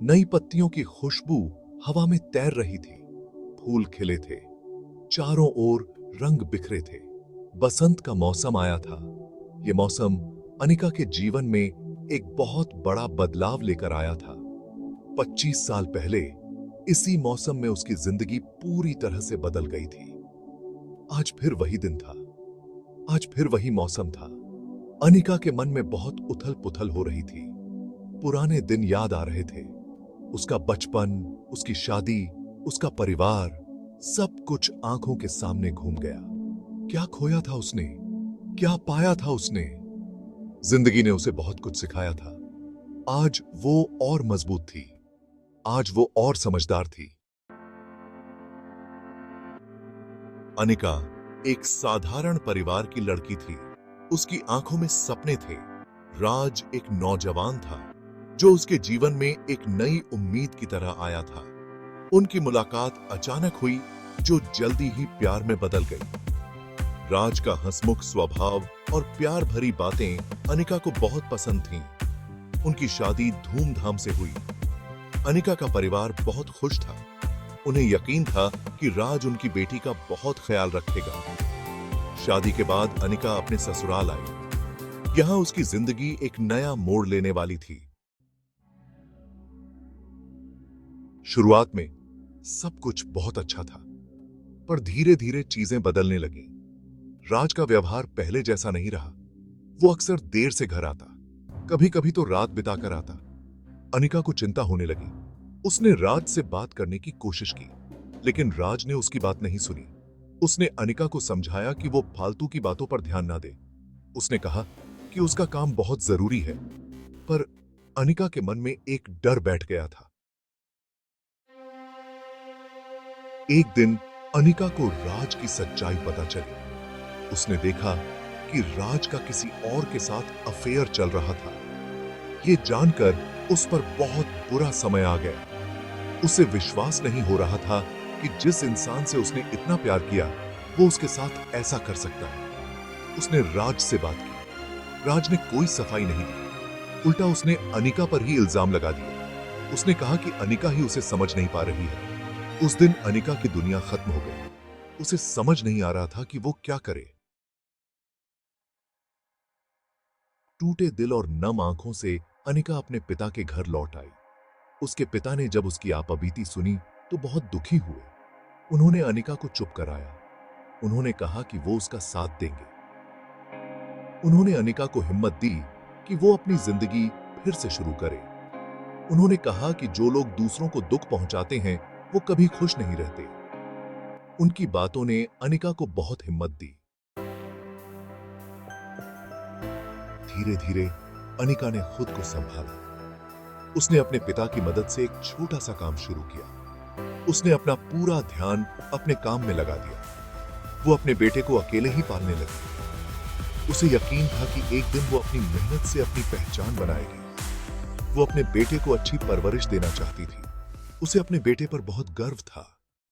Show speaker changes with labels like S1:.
S1: नई पत्तियों की खुशबू हवा में तैर रही थी। फूल खिले थे, चारों ओर रंग बिखरे थे। बसंत का मौसम आया था। यह मौसम अनिका के जीवन में एक बहुत बड़ा बदलाव लेकर आया था। 25 साल पहले इसी मौसम में उसकी जिंदगी पूरी तरह से बदल गई थी। आज फिर वही दिन था, आज फिर वही मौसम था। अनिका के मन में बहुत उथल पुथल हो रही थी। पुराने दिन याद आ रहे थे। उसका बचपन, उसकी शादी, उसका परिवार, सब कुछ आंखों के सामने घूम गया। क्या खोया था उसने, क्या पाया था उसने। जिंदगी ने उसे बहुत कुछ सिखाया था। आज वो और मजबूत थी, आज वो और समझदार थी। अनिका एक साधारण परिवार की लड़की थी। उसकी आंखों में सपने थे। राज एक नौजवान था जो उसके जीवन में एक नई उम्मीद की तरह आया था। उनकी मुलाकात अचानक हुई जो जल्दी ही प्यार में बदल गई। राज का हंसमुख स्वभाव और प्यार भरी बातें अनिका को बहुत पसंद थीं। उनकी शादी धूमधाम से हुई। अनिका का परिवार बहुत खुश था। उन्हें यकीन था कि राज उनकी बेटी का बहुत ख्याल रखेगा। शादी के बाद अनिका अपने ससुराल आई। यहां उसकी जिंदगी एक नया मोड़ लेने वाली थी। शुरुआत में सब कुछ बहुत अच्छा था, पर धीरे धीरे चीजें बदलने लगी। राज का व्यवहार पहले जैसा नहीं रहा। वो अक्सर देर से घर आता, कभी कभी तो रात बिताकर आता। अनिका को चिंता होने लगी। उसने राज से बात करने की कोशिश की, लेकिन राज ने उसकी बात नहीं सुनी। उसने अनिका को समझाया कि वो फालतू की बातों पर ध्यान ना दे। उसने कहा कि उसका काम बहुत जरूरी है, पर अनिका के मन में एक डर बैठ गया था। एक दिन अनिका को राज की सच्चाई पता चली। उसने देखा कि राज का किसी और के साथ अफेयर चल रहा था। ये जानकर उस पर बहुत बुरा समय आ गया। उसे विश्वास नहीं हो रहा था कि जिस इंसान से उसने इतना प्यार किया वो उसके साथ ऐसा कर सकता है। उसने राज से बात की। राज ने कोई सफाई नहीं दी। उल्टा उसने अनिका पर ही इल्जाम लगा दिया। उसने कहा कि अनिका ही उसे समझ नहीं पा रही है। उस दिन अनिका की दुनिया खत्म हो गई। उसे समझ नहीं आ रहा था कि वो क्या करे। टूटे दिल और नम आंखों से अनिका अपने पिता के घर लौट आई। उसके पिता ने जब उसकी आपबीती सुनी तो बहुत दुखी हुए। उन्होंने अनिका को चुप कराया। उन्होंने कहा कि वो उसका साथ देंगे। उन्होंने अनिका को हिम्मत दी कि वो अपनी जिंदगी फिर से शुरू करे। उन्होंने कहा कि जो लोग दूसरों को दुख पहुंचाते हैं वो कभी खुश नहीं रहते। उनकी बातों ने अनिका को बहुत हिम्मत दी। धीरे धीरे अनिका ने खुद को संभाला। उसने अपने पिता की मदद से एक छोटा सा काम शुरू किया। उसने अपना पूरा ध्यान अपने काम में लगा दिया। वो अपने बेटे को अकेले ही पालने लगी। उसे यकीन था कि एक दिन वो अपनी मेहनत से अपनी पहचान बनाएगी। वो अपने बेटे को अच्छी परवरिश देना चाहती थी। उसे अपने बेटे पर बहुत गर्व था।